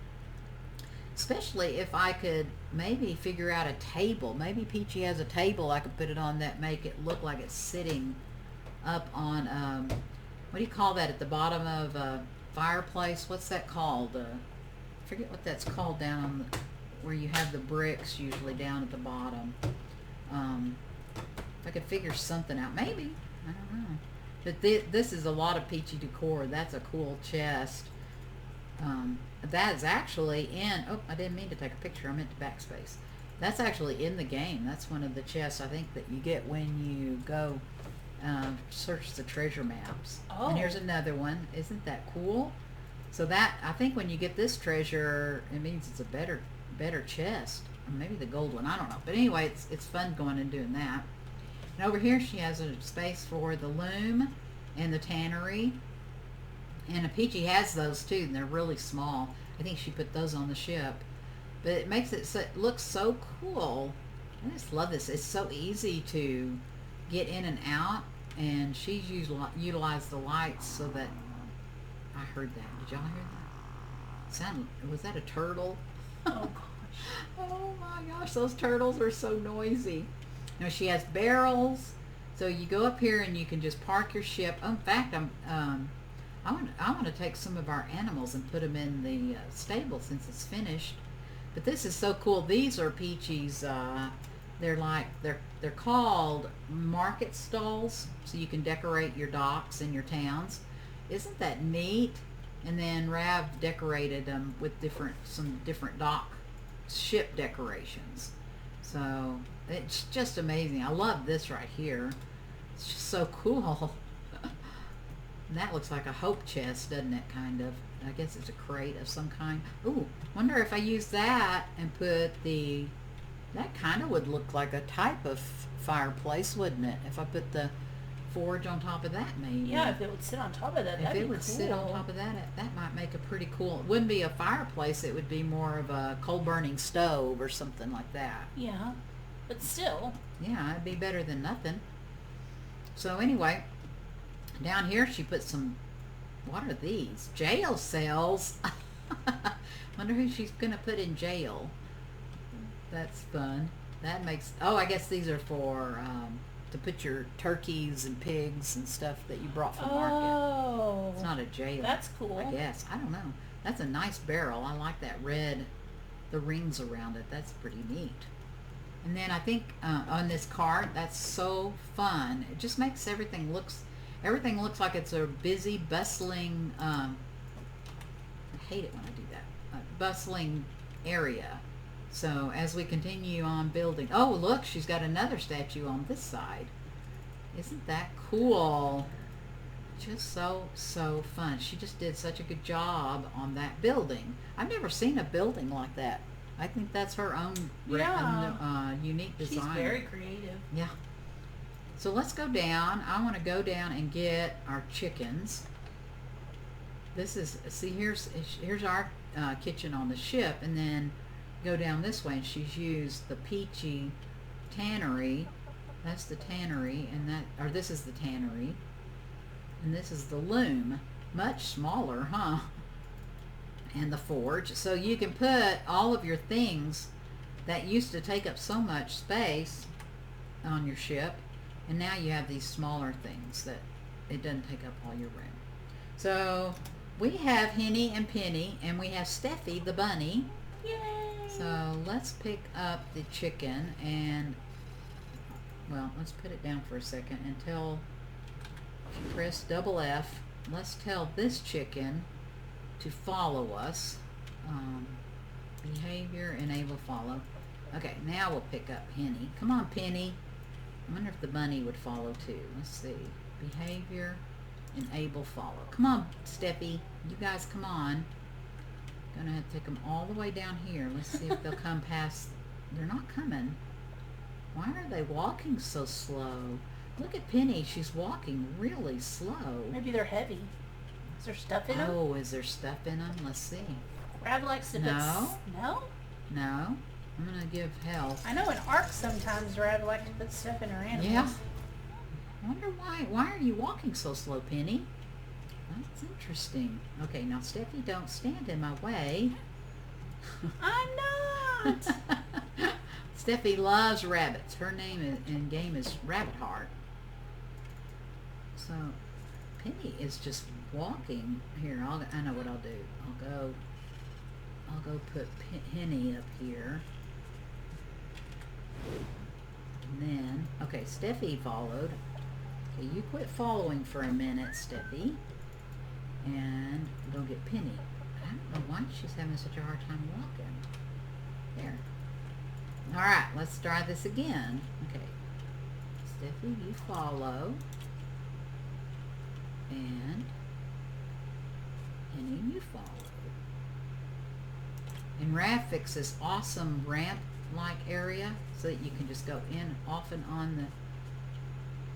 Especially if I could maybe figure out a table. Maybe Peachy has a table I could put it on that make it look like it's sitting up on, what do you call that at the bottom of a fireplace? What's that called? I forget what that's called down on the, where you have the bricks usually down at the bottom. If I could figure something out, maybe. I don't know. But this is a lot of Peachy decor. That's a cool chest. That is actually in, oh, I didn't mean to take a picture. I meant to backspace. That's actually in the game. That's one of the chests I think that you get when you go search the treasure maps. Oh. And here's another one. Isn't that cool? So that, I think when you get this treasure, it means it's a better chest. Or maybe the gold one, I don't know. But anyway, it's fun going and doing that. And over here she has a space for the loom and the tannery. And Peachy has those too, and they're really small. I think she put those on the ship. But it makes it, so, it looks so cool. I just love this. It's so easy to get in and out. And she's utilized the lights so that, I heard that. Did y'all hear that? Was that a turtle? Oh, gosh. Oh my gosh, those turtles are so noisy. Now she has barrels, so you go up here and you can just park your ship. Oh, in fact, I want to take some of our animals and put them in the stable since it's finished. But this is so cool. These are Peachy's. They're called market stalls, so you can decorate your docks and your towns. Isn't that neat? And then Rav decorated them with some different dock ship decorations. So it's just amazing. I love this right here. It's just so cool. And that looks like a hope chest, doesn't it, kind of? I guess it's a crate of some kind. Ooh, wonder if I use that and put that kind of would look like a type of fireplace, wouldn't it? If I put the forge on top of that, maybe. Yeah, if it would sit on top of that, that'd be cool. If it would sit on top of that, that might make a pretty cool. It wouldn't be a fireplace. It would be more of a coal-burning stove or something like that. Yeah, but still. Yeah, it'd be better than nothing. So anyway, down here she put some, what are these? Jail cells. Wonder who she's going to put in jail. That's fun. That makes, oh, I guess these are for, to put your turkeys and pigs and stuff that you brought from market. Oh. It's not a jail. That's cool. I guess. I don't know. That's a nice barrel. I like that red, the rings around it. That's pretty neat. And then I think on this cart, that's so fun. It just makes everything looks like it's a busy, bustling, I hate it when I do that, bustling area. So as we continue on building, oh look, she's got another statue on this side. Isn't that cool? Just so fun. She just did such a good job on that building. I've never seen a building like that. I think that's her own unique design. She's very creative. Yeah. So let's go down. I want to go down and get our chickens. This is, see, here's our kitchen on the ship, and then go down this way, and she's used the Peachy tannery. That's the tannery, and this is the tannery, and this is the loom. Much smaller, huh? And the forge. So you can put all of your things that used to take up so much space on your ship, and now you have these smaller things that it doesn't take up all your room. So we have Henny and Penny, and we have Steffi the bunny. Yay! So let's pick up the chicken, and well, let's put it down for a second and tell, if you press double F, let's tell this chicken to follow us. Behavior, enable follow. Okay, now we'll pick up Henny. Come on, Penny. I wonder if the bunny would follow too. Let's see. Behavior, enable follow. Come on, Steffi. You guys come on. Gonna have to take them all the way down here. Let's see if they'll come past. They're not coming. Why are they walking so slow? Look at Penny. She's walking really slow. Maybe they're heavy. Is there stuff in them? Oh, is there stuff in them? Let's see. Rav likes to put... No. No? No. I'm going to give health. I know in Ark sometimes Rav likes to put stuff in her animals. Yeah. I wonder why. Why are you walking so slow, Penny? That's interesting. Okay, now, Steffi, don't stand in my way. I'm not! Steffi loves rabbits. Her name in game is Rabbit Heart. So, Penny is just walking. Here, I know what I'll do. I'll go put Penny up here. And then, okay, Steffi followed. Okay, you quit following for a minute, Steffi. And go get Penny. I don't know why she's having such a hard time walking. There. Alright, let's try this again. Okay. Steffi, you follow. And Penny, you follow. And Rav fixed this awesome ramp-like area so that you can just go in off and on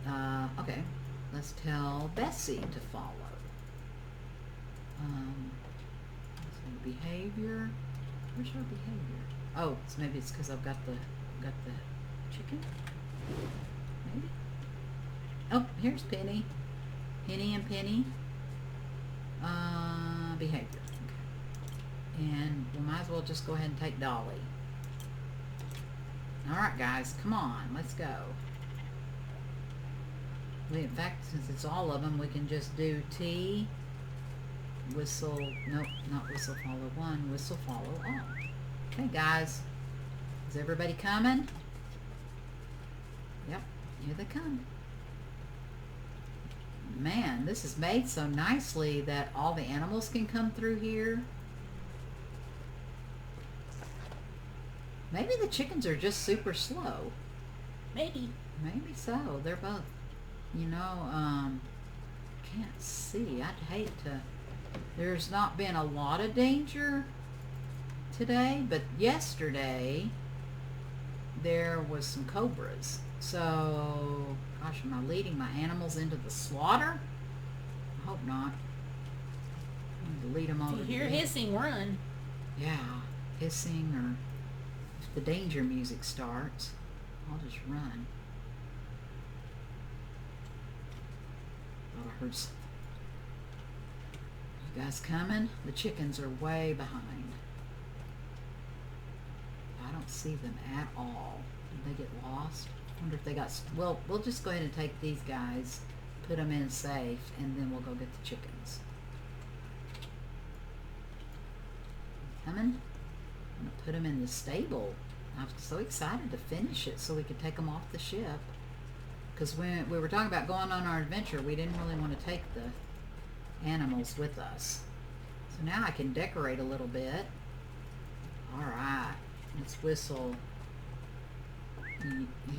the... okay. Let's tell Bessie to follow. Behavior. Where's our behavior? Oh, maybe it's because I've got the chicken. Maybe. Oh, here's Penny. Penny and Penny. Behavior. Okay. And we might as well just go ahead and take Dolly. All right, guys, come on, let's go. In fact, since it's all of them, we can just do T. Whistle, nope, not whistle follow one, whistle follow all. Okay, guys, is everybody coming? Yep, here they come. Man, this is made so nicely that all the animals can come through here. Maybe the chickens are just super slow. Maybe. Maybe so. They're both, you know, can't see. I'd hate to... There's not been a lot of danger today, but yesterday there was some cobras. So, gosh, am I leading my animals into the slaughter? I hope not. I need to lead them over. If you hear hissing, run. Yeah, hissing, or if the danger music starts, I'll just run. Oh, I heard something. You guys coming? The chickens are way behind. I don't see them at all. Did they get lost? I wonder if they got... Well, we'll just go ahead and take these guys, put them in safe, and then we'll go get the chickens. Coming? I'm going to put them in the stable. I'm so excited to finish it so we could take them off the ship. Because when we were talking about going on our adventure, we didn't really want to take the animals with us. So now I can decorate a little bit. Alright, let's whistle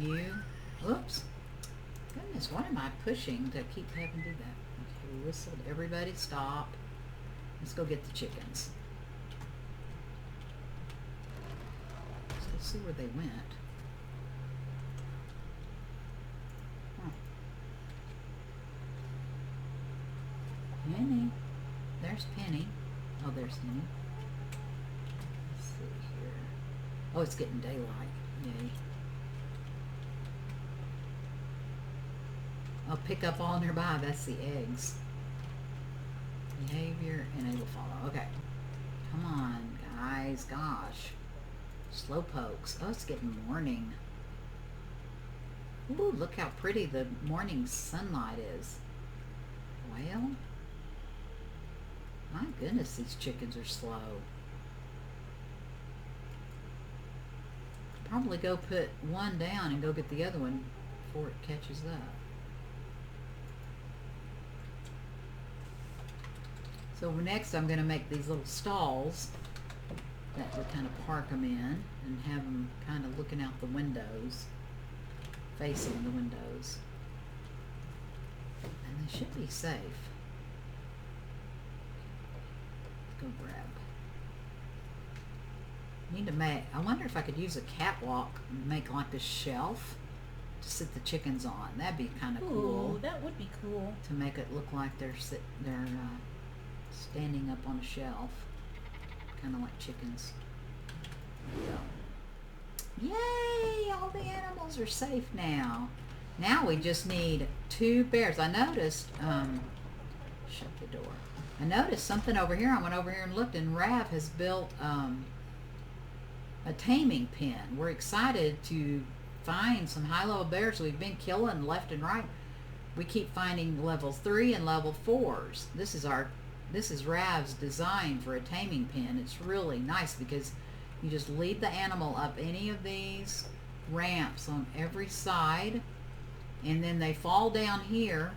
you. Oops. Goodness, what am I pushing to keep having to do that? Okay, we whistled. Everybody stop. Let's go get the chickens. Let's go see where they went. Penny. There's Penny. Oh, there's Penny. Let's see here. Oh, it's getting daylight. Yay. I'll pick up all nearby. That's the eggs. Behavior, enable follow. Okay. Come on, guys. Gosh. Slow pokes. Oh, it's getting morning. Ooh, look how pretty the morning sunlight is. Well... My goodness, these chickens are slow. Probably go put one down and go get the other one before it catches up. So next I'm going to make these little stalls that would kind of park them in and have them kind of looking out the windows, facing the windows. And they should be safe. Go grab. Need to make, I wonder if I could use a catwalk and make like a shelf to sit the chickens on. That'd be kind of cool. Ooh, that would be cool. To make it look like they're standing up on a shelf, kind of like chickens. There we go. Yay! All the animals are safe now. Now we just need 2 bears. I noticed. Shut the door. I noticed something over here. I went over here and looked, and Rav has built a taming pen. We're excited to find some high-level bears we've been killing left and right. We keep finding level 3 and level 4s. This is Rav's design for a taming pen. It's really nice because you just lead the animal up any of these ramps on every side, and then they fall down here,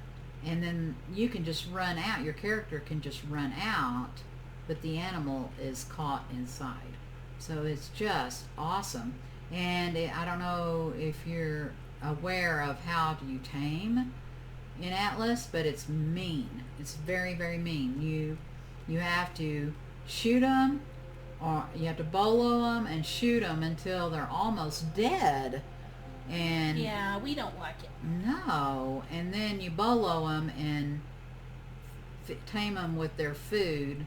and then you can just run out. Your character can just run out, but the animal is caught inside. So it's just awesome. And I don't know if you're aware of how do you tame in Atlas, but it's mean. It's very, very mean. You have to shoot them, or you have to bolo them and shoot them until they're almost dead. And yeah, we don't like it. No, and then you bolo them and tame them with their food,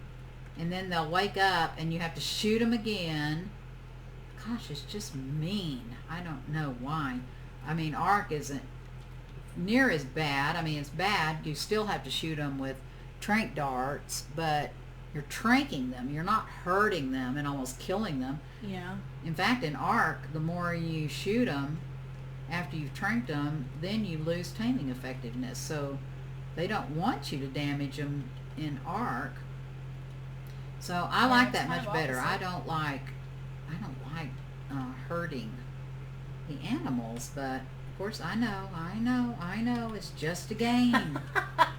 and then they'll wake up and you have to shoot them again. Gosh, it's just mean. I don't know why. I mean, Ark isn't near as bad. I mean, it's bad. You still have to shoot them with trank darts, but you're tranking them. You're not hurting them and almost killing them. Yeah. In fact, in Ark, the more you shoot them after you've tranked them, then you lose taming effectiveness. So they don't want you to damage them in Ark. So I like that much better. I don't like hurting the animals, but of course I know it's just a game.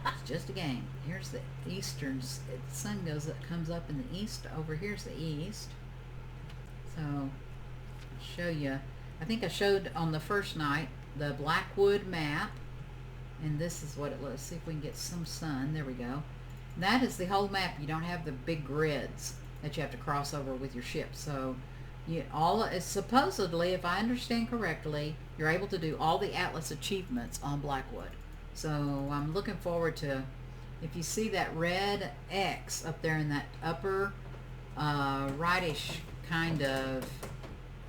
It's just a game. Here's the eastern, the sun comes up in the east. Over here's the east. So I'll show you. I think I showed on the first night the Blackwood map, and this is what it looks. See if we can get some sun. There we go. That is the whole map. You don't have the big grids that you have to cross over with your ship. So it's supposedly, if I understand correctly, you're able to do all the Atlas achievements on Blackwood. So I'm looking forward to, if you see that red X up there in that upper rightish kind of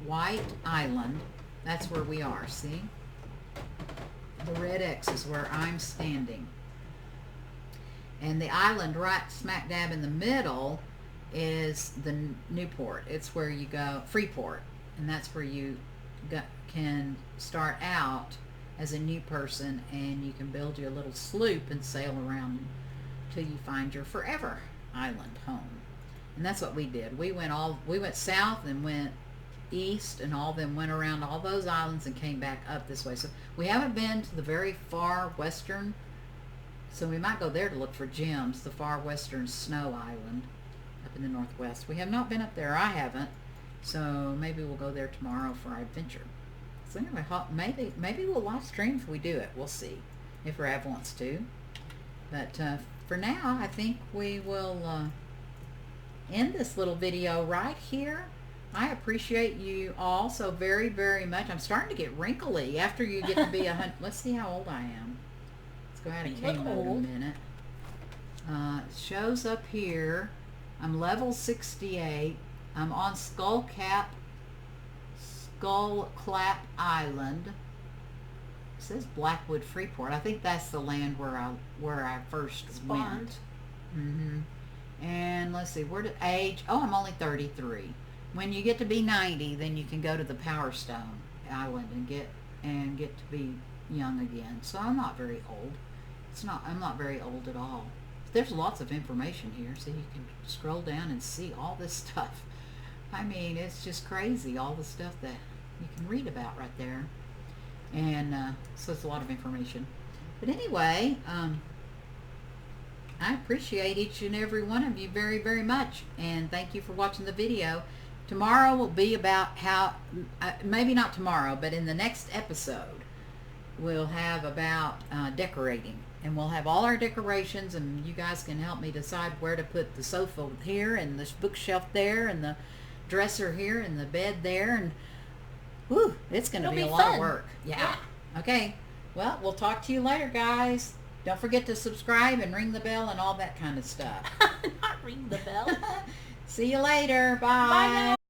white island, that's where we are. See? The red X is where I'm standing. And the island right smack dab in the middle is the Newport. It's where you go, Freeport, and that's where you can start out as a new person, and you can build your little sloop and sail around till you find your forever island home. And that's what we did. We went south and went east, and all of them went around all those islands and came back up this way. So we haven't been to the very far western, so we might go there to look for gems, the far western snow island up in the northwest. We have not been up there. I haven't. So maybe we'll go there tomorrow for our adventure. So anyway, maybe we'll live stream if we do it. We'll see if Rav wants to. But for now, I think we will end this little video right here. I appreciate you all so very, very much. I'm starting to get wrinkly after you get to be 100. Let's see how old I am. Let's go out of K mode a minute. It shows up here. I'm level 68. I'm on Skull Clap Island. It says Blackwood Freeport. I think that's the land where I first went. And let's see, where did age? Oh, I'm only 33. When you get to be 90, then you can go to the Power Stone Island and get to be young again. So I'm not very old. I'm not very old at all. There's lots of information here, so you can scroll down and see all this stuff. I mean, it's just crazy, all the stuff that you can read about right there. And so it's a lot of information. But anyway, I appreciate each and every one of you very, very much. And thank you for watching the video. Tomorrow will be about how, maybe not tomorrow, but in the next episode, we'll have about decorating. And we'll have all our decorations, and you guys can help me decide where to put the sofa here and this bookshelf there and the dresser here and the bed there, and whew, it's going to It'll be a be lot of fun. work. Yeah. Okay. Well, we'll talk to you later, guys. Don't forget to subscribe and ring the bell and all that kind of stuff. Not ring the bell. See you later. Bye now.